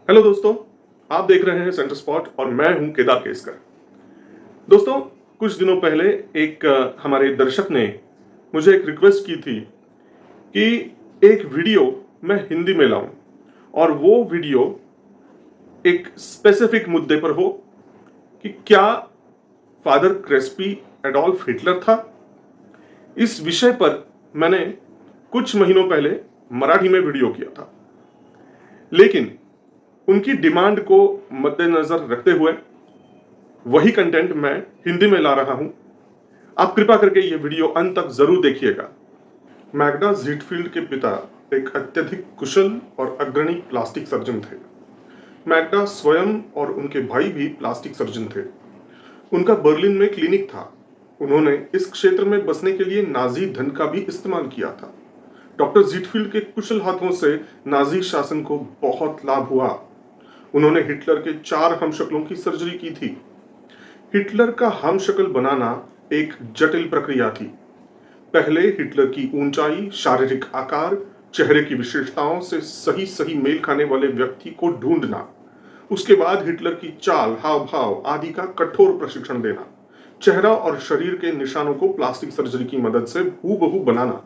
Hello दोस्तों, आप देख रहे हैं सेंटर स्पॉट और मैं हूं केदार केसकर। दोस्तों, कुछ दिनों पहले एक हमारे दर्शक ने मुझे एक रिक्वेस्ट की थी कि एक वीडियो मैं हिंदी में लाऊं और वो वीडियो एक स्पेसिफिक मुद्दे पर हो कि क्या फादर क्रेस्पी एडोल्फ हिटलर था। इस विषय पर मैंने कुछ महीनों पहले मराठी में वीडियो किया था, लेकिन उनकी डिमांड को मद्देनजर रखते हुए वही कंटेंट मैं हिंदी में ला रहा हूं। आप कृपा करके ये वीडियो अंत तक जरूर देखिएगा। मैग्डा ज़ीटफील्ड के पिता एक अत्यधिक कुशल और अग्रणी प्लास्टिक सर्जन थे। मैग्डा स्वयं और उनके भाई भी प्लास्टिक सर्जन थे। उनका बर्लिन में क्लिनिक था। उन्होंने इस क्षेत्र में बसने के लिए नाजी धन का भी इस्तेमाल किया था। डॉक्टर ज़ीटफील्ड के कुशल हाथों से नाजी शासन को बहुत लाभ हुआ। उन्होंने हिटलर के 4 हमशक्लों की सर्जरी की थी। हिटलर का हमशक्ल बनाना एक जटिल प्रक्रिया थी। पहले हिटलर की ऊंचाई, शारीरिक आकार, चेहरे की विशेषताओं से सही सही मेल खाने वाले व्यक्ति को ढूंढना। उसके बाद हिटलर की चाल, हाव भाव आदि का कठोर प्रशिक्षण देना। चेहरा और शरीर के निशानों को प्लास्टिक सर्जरी की मदद से हूबहू बनाना।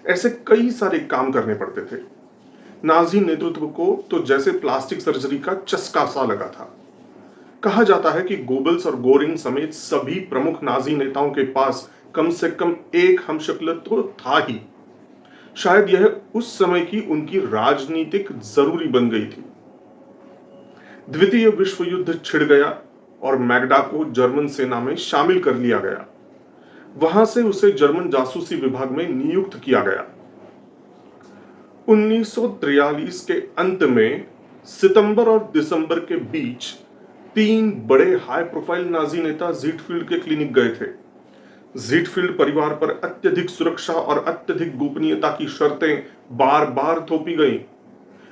ऐसे कई सारे काम करने पड़ते थे। नाजी नेतृत्व को तो जैसे प्लास्टिक सर्जरी का चस्का सा लगा था। कहा जाता है कि गोबल्स और गोरिंग समेत सभी प्रमुख नाजी नेताओं के पास कम से कम एक हमशक्ल तो था ही। शायद यह उस समय की उनकी राजनीतिक जरूरी बन गई थी। द्वितीय विश्व युद्ध छिड़ गया और मैग्डा को जर्मन सेना में शामिल कर लिया गया। वहां से उसे जर्मन जासूसी विभाग में नियुक्त किया गया। 1943 के अंत में सितंबर और दिसंबर के बीच 3 बड़े हाई प्रोफाइल नाजी नेता ज़ीटफील्ड के क्लिनिक गए थे। ज़ीटफील्ड परिवार पर अत्यधिक सुरक्षा और अत्यधिक गोपनीयता की शर्तें बार बार थोपी गईं।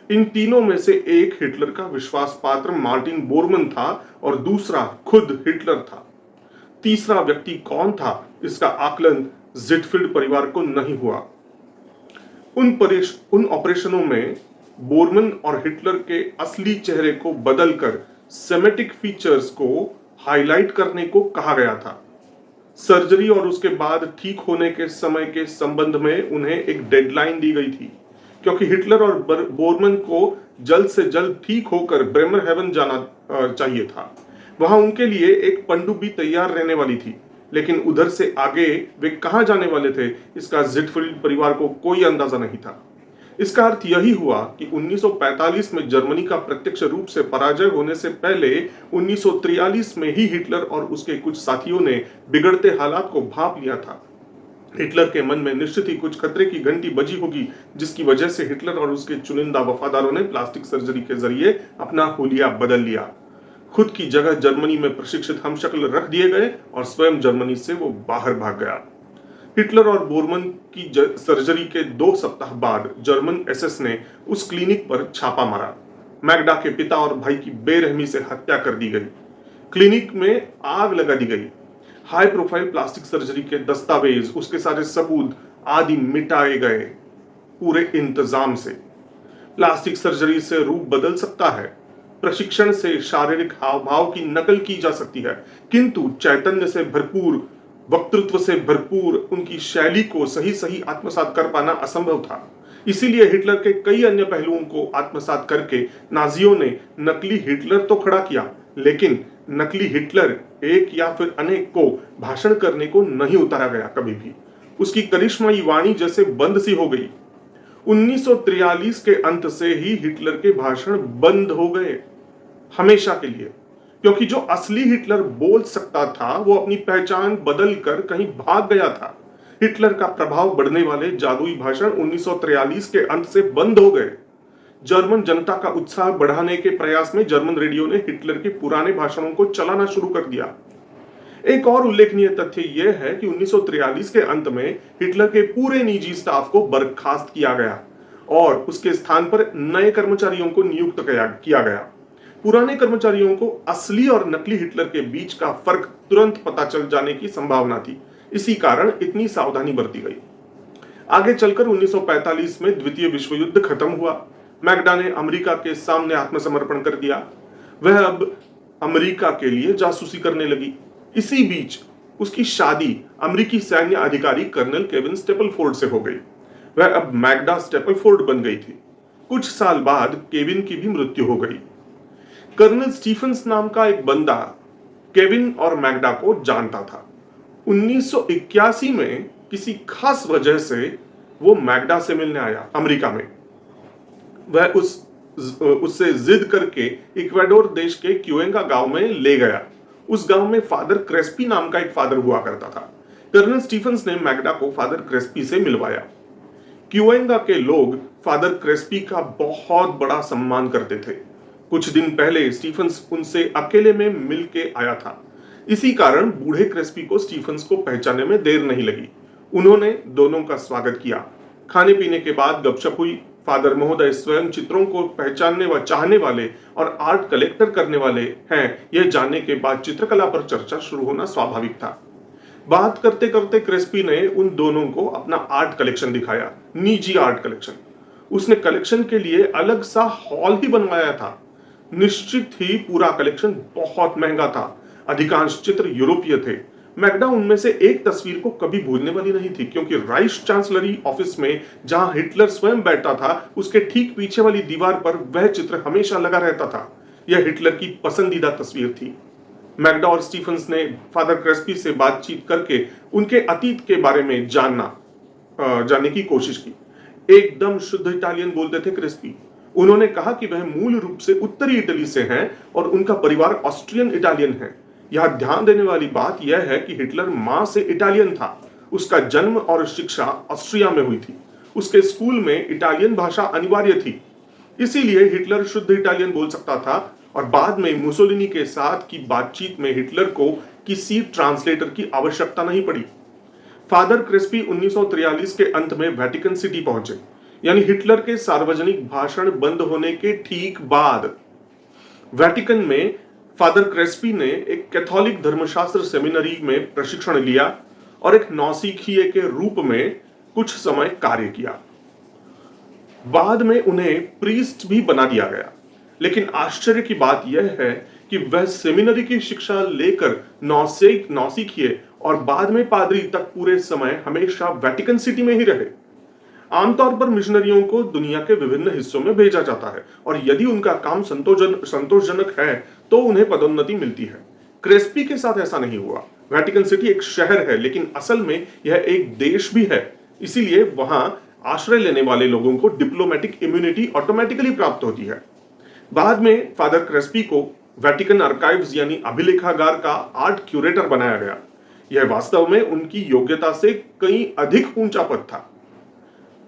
इन तीनों में से एक हिटलर का विश्वास पात्र मार्टिन बोरमन था और दूसरा खुद हिटलर था। तीसरा व्यक्ति कौन था, इसका आकलन ज़ीटफील्ड परिवार को नहीं हुआ। उन ऑपरेशनों में बोरमन और हिटलर के असली चेहरे को बदलकर सेमेटिक फीचर्स को हाईलाइट करने को कहा गया था। सर्जरी और उसके बाद ठीक होने के समय के संबंध में उन्हें एक डेडलाइन दी गई थी, क्योंकि हिटलर और बोरमन को जल्द से जल्द ठीक होकर ब्रेमरहेवन जाना चाहिए था। वहां उनके लिए एक पनडुब्बी तैयार रहने वाली थी, लेकिन उधर से आगे वे कहां जाने वाले थे, इसका ज़ीटफील्ड परिवार को कोई अंदाजा नहीं था। इसका अर्थ यही हुआ कि 1945 में जर्मनी का प्रत्यक्ष रूप से पराजय होने से पहले 1943 में ही हिटलर और उसके कुछ साथियों ने बिगड़ते हालात को भांप लिया था। हिटलर के मन में निश्चित ही कुछ खतरे की घंटी बजी होगी, जिसकी वजह से हिटलर और उसके चुनिंदा वफादारों ने प्लास्टिक सर्जरी के जरिए अपना हुलिया बदल लिया। खुद की जगह जर्मनी में प्रशिक्षित हमशक्ल रख दिए गए और स्वयं जर्मनी से वो बाहर भाग गया। हिटलर और बोरमन की सर्जरी के 2 सप्ताह बाद जर्मन एसएस ने उस क्लिनिक पर छापा मारा। मैग्डा के पिता और भाई की बेरहमी से हत्या कर दी गई। क्लिनिक में आग लगा दी गई। हाई प्रोफाइल प्लास्टिक सर्जरी के दस्तावेज, उसके सारे सबूत आदि मिटाए गए पूरे इंतजाम से। प्लास्टिक सर्जरी से रूप बदल सकता है, प्रशिक्षण से शारीरिक हाव भाव की नकल की जा सकती है, किंतु चैतन्य से भरपूर, वक्तृत्व से भरपूर उनकी शैली को सही सही आत्मसात कर पाना असंभव था। इसीलिए हिटलर के कई अन्य पहलुओं को आत्मसात करके नाजियों ने नकली हिटलर तो खड़ा किया, लेकिन नकली हिटलर एक या फिर अनेक को भाषण करने को नहीं उतारा गया कभी भी। उसकी करिश्माई वाणी जैसे बंद सी हो गई। 1943 के अंत से ही हिटलर के भाषण बंद हो गए, हमेशा के लिए, क्योंकि जो असली हिटलर बोल सकता था वो अपनी पहचान बदल कर कहीं भाग गया था। हिटलर का प्रभाव बढ़ने वाले जादुई भाषण 1943 के अंत से बंद हो गए। जर्मन जनता का उत्साह बढ़ाने के प्रयास में जर्मन रेडियो ने हिटलर के पुराने भाषणों को चलाना शुरू कर दिया। एक और उल्लेखनीय तथ्य यह है कि 1943 के अंत में हिटलर के पूरे निजी स्टाफ को बर्खास्त किया गया और उसके स्थान पर नए कर्मचारियों को नियुक्त किया गया। पुराने कर्मचारियों को असली और नकली हिटलर के बीच का फर्क तुरंत पता चल जाने की संभावना थी। इसी कारण इतनी सावधानी बरती गई। आगे चलकर 1945 में द्वितीय विश्व युद्ध खत्म हुआ। मैग्डा ने अमेरिका के सामने आत्मसमर्पण कर दिया। वह अब अमेरिका के लिए जासूसी करने लगी। इसी बीच उसकी शादी अमेरिकी सैन्य अधिकारी कर्नल केविन स्टेपलफोर्ड से हो गई। वह अब मैग्डा स्टेपलफोर्ड बन गई थी। कुछ साल बाद केविन की भी मृत्यु हो गई। कर्नल स्टीफंस नाम का एक बंदा केविन और मैग्डा को जानता था। 1981 में किसी खास वजह से वो मैग्डा से मिलने आया अमेरिका में। वह उससे जिद करके इक्वाडोर देश के क्यूएंगा गांव में ले गया। उस गांव में फादर क्रेस्पी नाम का एक फादर हुआ करता था। कर्नल स्टीफंस ने मैग्डा को फादर क्रेस्पी से मिलवाया। क्यूएंगा के लोग फादर क्रेस्पी का बहुत बड़ा सम्मान करते थे। कुछ दिन पहले स्टीफंस उनसे अकेले में मिल के आया था। इसी कारण बूढ़े क्रेस्पी को स्टीफंस को पहचानने में देर नहीं लगी। उन्होंने दोनों का स्वागत किया। खाने पीने के बाद गपशप हुई। फादर महोदय स्वयं चित्रों को पहचानने व चाहने वाले और आर्ट कलेक्टर करने वाले हैं, यह जानने के बाद चित्रकला पर चर्चा शुरू होना स्वाभाविक था। बात करते करते क्रेस्पी ने उन दोनों को अपना आर्ट कलेक्शन दिखाया, निजी आर्ट कलेक्शन। उसने कलेक्शन के लिए अलग सा हॉल ही बनवाया था। निश्चित ही पूरा कलेक्शन बहुत महंगा था। अधिकांश चित्र यूरोपीय थे। मैग्डा उनमें से एक तस्वीर को कभी भूलने वाली नहीं थी, क्योंकि राइस चांसलरी ऑफिस में जहां हिटलर स्वयं बैठा था, उसके ठीक पीछे वाली दीवार पर वह चित्र हमेशा लगा रहता था। यह हिटलर की पसंदीदा तस्वीर थी। मैग्डा और स्टीफंस ने फादर क्रेस्पी से बातचीत करके उनके अतीत के बारे में जानने की कोशिश की। एकदम शुद्ध इटालियन बोलते थे क्रेस्पी। उन्होंने कहा कि वह मूल रूप से उत्तरी इटली से हैं और उनका परिवार ऑस्ट्रियन इटालियन है। यह ध्यान देने वाली बात यह है कि हिटलर मां से इटालियन था। उसका जन्म और शिक्षा ऑस्ट्रिया में हुई थी। उसके स्कूल में इटालियन भाषा अनिवार्य थी, इसीलिए हिटलर शुद्ध इटालियन बोल सकता था। और बाद में मुसोलिनी के साथ की बातचीत में हिटलर को किसी ट्रांसलेटर की आवश्यकता नहीं पड़ी। फादर क्रेस्पी 1943 के अंत में वेटिकन सिटी पहुंचे, यानी हिटलर के सार्वजनिक भाषण बंद होने के ठीक बाद। वेटिकन में फादर क्रेस्पी ने एक कैथोलिक धर्मशास्त्र सेमिनरी में प्रशिक्षण लिया और एक नौसिखिए के रूप में कुछ समय कार्य किया। बाद में उन्हें प्रीस्ट भी बना दिया गया। लेकिन आश्चर्य की बात यह है कि वह सेमिनरी की शिक्षा लेकर नौसिखिए और बाद में पादरी तक पूरे समय हमेशा वेटिकन सिटी में ही रहे। आमतौर पर मिशनरियों को दुनिया के विभिन्न हिस्सों में भेजा जाता है और यदि उनका काम संतोषजनक है तो उन्हें पदोन्नति मिलती है। क्रेस्पी के साथ ऐसा नहीं हुआ। वेटिकन सिटी एक शहर है, लेकिन असल में यह एक देश भी है। इसीलिए वहां आश्रय लेने वाले लोगों को डिप्लोमेटिक इम्यूनिटी ऑटोमेटिकली प्राप्त होती है। बाद में फादर क्रेस्पी को वेटिकन आर्काइव्स यानी अभिलेखागार का आर्ट क्यूरेटर बनाया गया। यह वास्तव में उनकी योग्यता से कहीं अधिक ऊंचा पद था।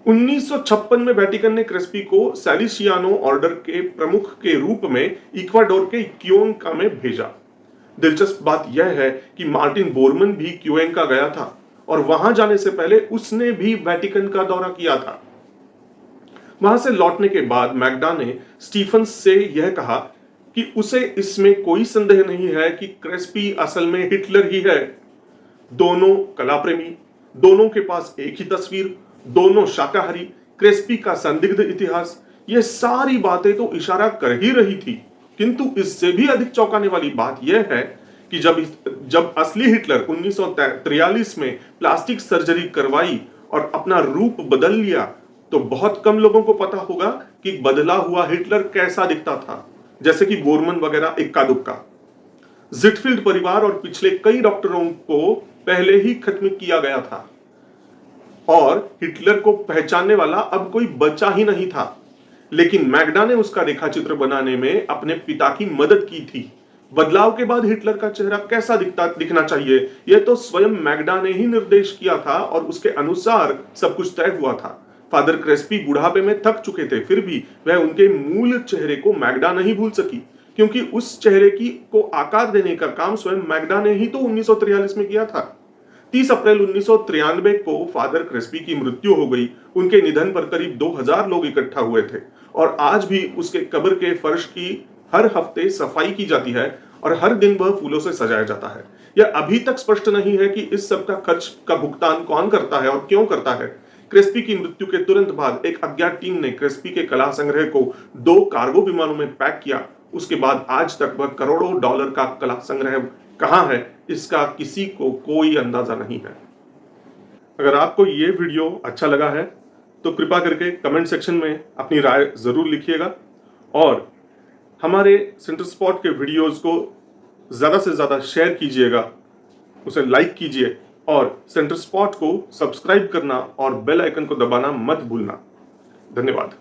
1956 में वेटिकन ने क्रेस्पी को सैलिसियानो ऑर्डर के प्रमुख के रूप में इक्वाडोर के क्यूएंका में भेजा। दिलचस्प बात यह है कि मार्टिन बोरमन भी क्यूएंका गया था और वहां जाने से पहले उसने भी वेटिकन का दौरा किया था। वहां से लौटने के बाद मैग्डा ने स्टीफंस से यह कहा कि उसे इसमें कोई संदेह नहीं है कि क्रेस्पी असल में हिटलर ही है। दोनों कला प्रेमी, दोनों के पास एक ही तस्वीर, दोनों शाकाहारी, क्रेस्पी का संदिग्ध इतिहास, ये सारी बातें तो इशारा कर ही रही थी। किंतु इससे भी अधिक चौंकाने वाली बात यह है कि जब असली हिटलर 1943 में प्लास्टिक सर्जरी करवाई और अपना रूप बदल लिया, तो बहुत कम लोगों को पता होगा कि बदला हुआ हिटलर कैसा दिखता था, जैसे कि बोरमन वगैरह इक्का दुक्का। जिटफील्ड परिवार और पिछले कई डॉक्टरों को पहले ही खत्म किया गया था और हिटलर को पहचानने वाला अब कोई बचा ही नहीं था। लेकिन मैग्डा ने उसका रेखाचित्र बनाने में अपने पिता की मदद की थी। बदलाव के बाद हिटलर का चेहरा कैसा दिखना चाहिए, यह तो स्वयं मैग्डा ने ही निर्देश किया था और उसके अनुसार सब कुछ तय हुआ था। फादर क्रेस्पी बुढ़ापे में थक चुके थे, फिर भी वह उनके मूल चेहरे को मैग्डा नहीं भूल सकी, क्योंकि उस चेहरे को आकार देने का काम स्वयं मैग्डा ने ही तो 1943 में किया था। 30 अप्रैल 1993 को फादर क्रेस्पी की मृत्यु हो गई। उनके निधन पर करीब 2000 लोग इकट्ठा हुए थे और आज भी उसके कब्र के फर्श की हर हफ्ते सफाई की जाती है और हर दिन वह फूलों से सजाया जाता है। यह अभी तक स्पष्ट नहीं है कि इस सब का खर्च का भुगतान कौन करता है और क्यों करता है। क्रिस्पी की मृत्यु के तुरंत बाद एक अज्ञात टीम ने क्रिस्पी के कला संग्रह को 2 कार्गो विमानों में पैक किया। उसके बाद आज तक वह करोड़ों डॉलर का कला संग्रह कहां है, इसका किसी को कोई अंदाजा नहीं है। अगर आपको ये वीडियो अच्छा लगा है तो कृपया करके कमेंट सेक्शन में अपनी राय जरूर लिखिएगा और हमारे सेंटर स्पॉट के वीडियोस को ज़्यादा से ज़्यादा शेयर कीजिएगा, उसे लाइक कीजिए और सेंटर स्पॉट को सब्सक्राइब करना और बेल आइकन को दबाना मत भूलना। धन्यवाद।